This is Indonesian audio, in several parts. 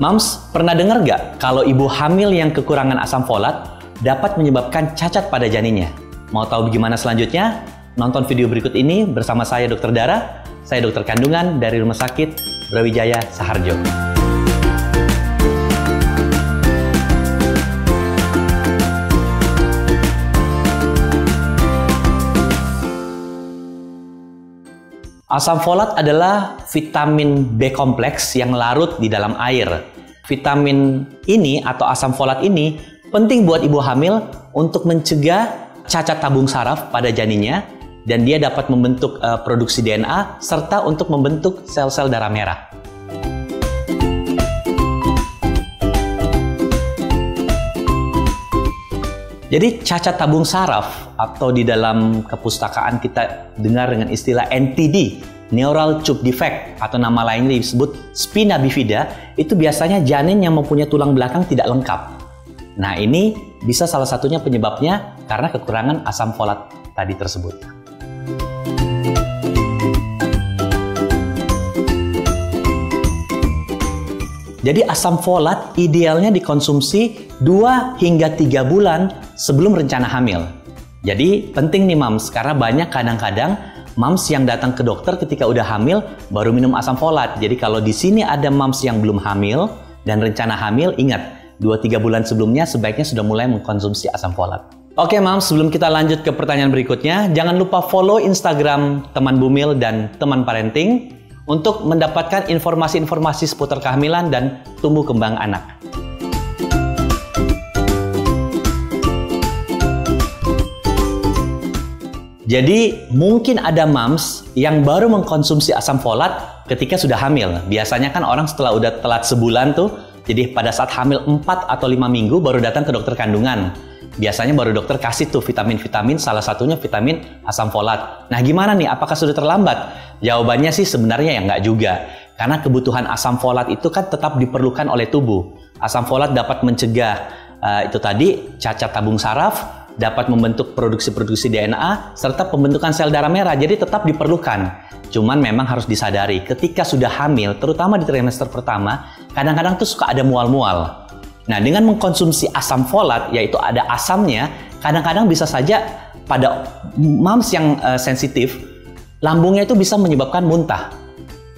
Mams, pernah dengar nggak kalau ibu hamil yang kekurangan asam folat dapat menyebabkan cacat pada janinnya? Mau tahu bagaimana selanjutnya? Nonton video berikut ini bersama saya Dr. Dara, saya dokter kandungan dari Rumah Sakit Brawijaya Saharjo. Asam folat adalah vitamin B kompleks yang larut di dalam air. Vitamin ini atau asam folat ini penting buat ibu hamil untuk mencegah cacat tabung saraf pada janinnya dan dia dapat membentuk produksi DNA serta untuk membentuk sel-sel darah merah. Jadi cacat tabung saraf atau di dalam kepustakaan kita dengar dengan istilah NTD, Neural Tube Defect, atau nama lainnya disebut spina bifida, itu biasanya janin yang mempunyai tulang belakang tidak lengkap. Nah, ini bisa salah satunya penyebabnya karena kekurangan asam folat tadi tersebut. Jadi asam folat idealnya dikonsumsi 2 hingga 3 bulan sebelum rencana hamil. Jadi penting nih mams, karena banyak kadang-kadang mams yang datang ke dokter ketika udah hamil baru minum asam folat. Jadi kalau di sini ada mams yang belum hamil dan rencana hamil, ingat 2-3 bulan sebelumnya sebaiknya sudah mulai mengkonsumsi asam folat. Oke mams, sebelum kita lanjut ke pertanyaan berikutnya, jangan lupa follow Instagram Teman Bumil dan Teman Parenting untuk mendapatkan informasi-informasi seputar kehamilan dan tumbuh kembang anak. Jadi mungkin ada mams yang baru mengkonsumsi asam folat ketika sudah hamil. Biasanya kan orang setelah udah telat sebulan tuh, jadi pada saat hamil 4 atau 5 minggu baru datang ke dokter kandungan. Biasanya baru dokter kasih tuh vitamin-vitamin, salah satunya vitamin asam folat. Nah gimana nih, apakah sudah terlambat? Jawabannya sih sebenarnya ya nggak juga. Karena kebutuhan asam folat itu kan tetap diperlukan oleh tubuh. Asam folat dapat mencegah itu tadi cacat tabung saraf, dapat membentuk produksi DNA, serta pembentukan sel darah merah, jadi tetap diperlukan. Cuman memang harus disadari, ketika sudah hamil, terutama di trimester pertama, kadang-kadang tuh suka ada mual-mual. Nah, dengan mengkonsumsi asam folat, yaitu ada asamnya, kadang-kadang bisa saja pada mams yang sensitif, lambungnya itu bisa menyebabkan muntah.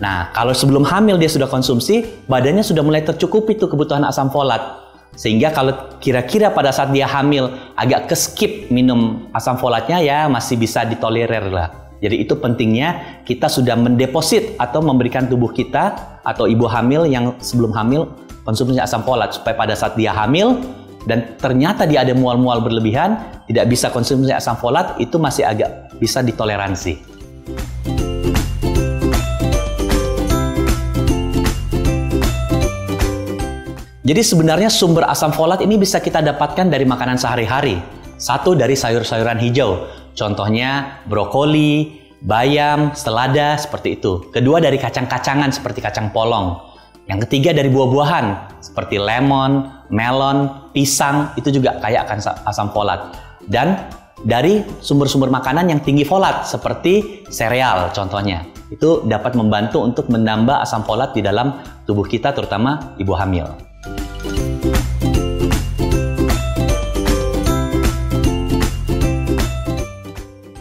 Nah, kalau sebelum hamil dia sudah konsumsi, badannya sudah mulai tercukupi tuh kebutuhan asam folat. Sehingga kalau kira-kira pada saat dia hamil agak keskip minum asam folatnya, ya masih bisa ditolerir lah. Jadi itu pentingnya kita sudah mendeposit atau memberikan tubuh kita atau ibu hamil yang sebelum hamil konsumsi asam folat, supaya pada saat dia hamil dan ternyata dia ada mual-mual berlebihan, tidak bisa konsumsi asam folat, itu masih agak bisa ditoleransi. Jadi sebenarnya sumber asam folat ini bisa kita dapatkan dari makanan sehari-hari. Satu, dari sayur-sayuran hijau, contohnya brokoli, bayam, selada, seperti itu. Kedua, dari kacang-kacangan seperti kacang polong. Yang ketiga, dari buah-buahan seperti lemon, melon, pisang, itu juga kaya akan asam folat. Dan dari sumber-sumber makanan yang tinggi folat seperti sereal contohnya. Itu dapat membantu untuk menambah asam folat di dalam tubuh kita, terutama ibu hamil.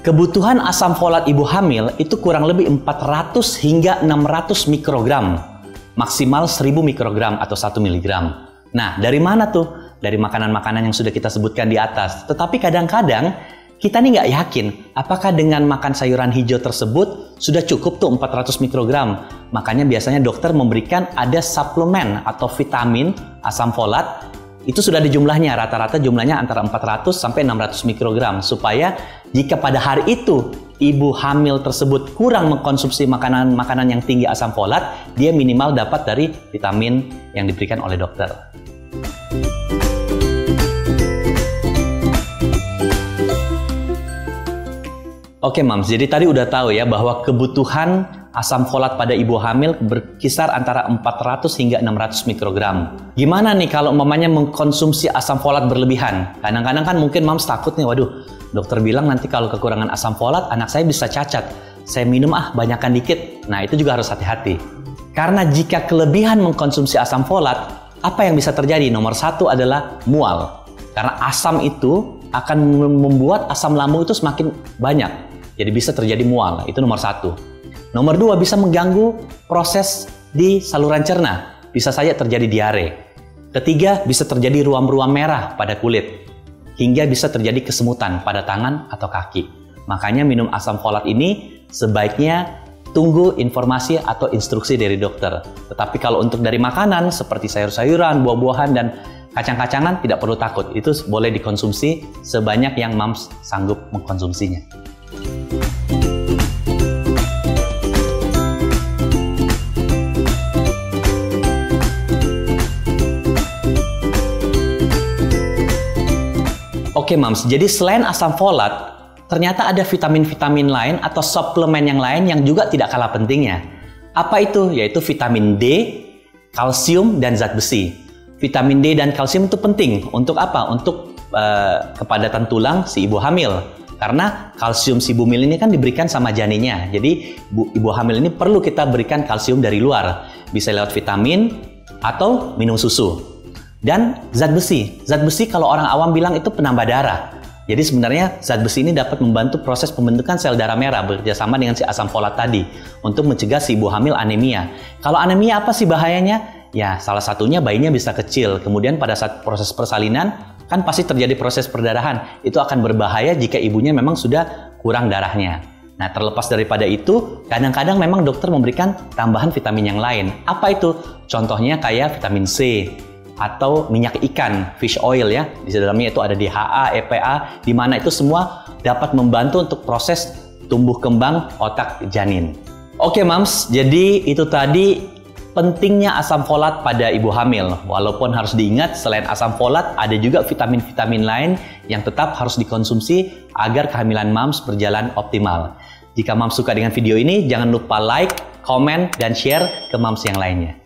Kebutuhan asam folat ibu hamil itu kurang lebih 400 hingga 600 mikrogram. Maksimal 1000 mikrogram atau 1 miligram. Nah, dari mana tuh? Dari makanan-makanan yang sudah kita sebutkan di atas. Tetapi kadang-kadang kita nih nggak yakin apakah dengan makan sayuran hijau tersebut sudah cukup tuh 400 mikrogram. Makanya biasanya dokter memberikan ada suplemen atau vitamin asam folat. Itu sudah ada jumlahnya, rata-rata jumlahnya antara 400 sampai 600 mikrogram. Supaya jika pada hari itu ibu hamil tersebut kurang mengkonsumsi makanan-makanan yang tinggi asam folat, dia minimal dapat dari vitamin yang diberikan oleh dokter. Oke mams, jadi tadi udah tahu ya bahwa kebutuhan asam folat pada ibu hamil berkisar antara 400 hingga 600 mikrogram. Gimana nih kalau umpamanya mengkonsumsi asam folat berlebihan? Kadang-kadang kan mungkin mams takut nih, waduh, dokter bilang nanti kalau kekurangan asam folat anak saya bisa cacat. Saya minum banyakan dikit. Nah, itu juga harus hati-hati. Karena jika kelebihan mengkonsumsi asam folat, apa yang bisa terjadi? Nomor satu adalah mual. Karena asam itu akan membuat asam lambung itu semakin banyak. Jadi bisa terjadi mual. Itu nomor satu. Nomor dua, bisa mengganggu proses di saluran cerna. Bisa saja terjadi diare. Ketiga, bisa terjadi ruam-ruam merah pada kulit. Hingga bisa terjadi kesemutan pada tangan atau kaki. Makanya minum asam folat ini sebaiknya tunggu informasi atau instruksi dari dokter. Tetapi kalau untuk dari makanan seperti sayur-sayuran, buah-buahan, dan kacang-kacangan tidak perlu takut. Itu boleh dikonsumsi sebanyak yang moms sanggup mengkonsumsinya. Oke moms, jadi selain asam folat, ternyata ada vitamin-vitamin lain atau suplemen yang lain yang juga tidak kalah pentingnya. Apa itu? Yaitu vitamin D, kalsium, dan zat besi. Vitamin D dan kalsium itu penting. Untuk apa? Untuk kepadatan tulang si ibu hamil. Karena kalsium si bumil ini kan diberikan sama janinnya. Jadi ibu hamil ini perlu kita berikan kalsium dari luar. Bisa lewat vitamin atau minum susu. Dan zat besi. Zat besi kalau orang awam bilang itu penambah darah. Jadi sebenarnya zat besi ini dapat membantu proses pembentukan sel darah merah bekerjasama dengan si asam folat tadi untuk mencegah si ibu hamil anemia. Kalau anemia apa sih bahayanya? Ya salah satunya bayinya bisa kecil. Kemudian pada saat proses persalinan kan pasti terjadi proses perdarahan. Itu akan berbahaya jika ibunya memang sudah kurang darahnya. Nah terlepas daripada itu, kadang-kadang memang dokter memberikan tambahan vitamin yang lain. Apa itu? Contohnya kayak vitamin C. Atau minyak ikan, fish oil ya. Di dalamnya itu ada DHA, EPA, di mana itu semua dapat membantu untuk proses tumbuh kembang otak janin. Oke mams, jadi itu tadi pentingnya asam folat pada ibu hamil. Walaupun harus diingat selain asam folat ada juga vitamin-vitamin lain yang tetap harus dikonsumsi agar kehamilan mams berjalan optimal. Jika mams suka dengan video ini, jangan lupa like, komen, dan share ke mams yang lainnya.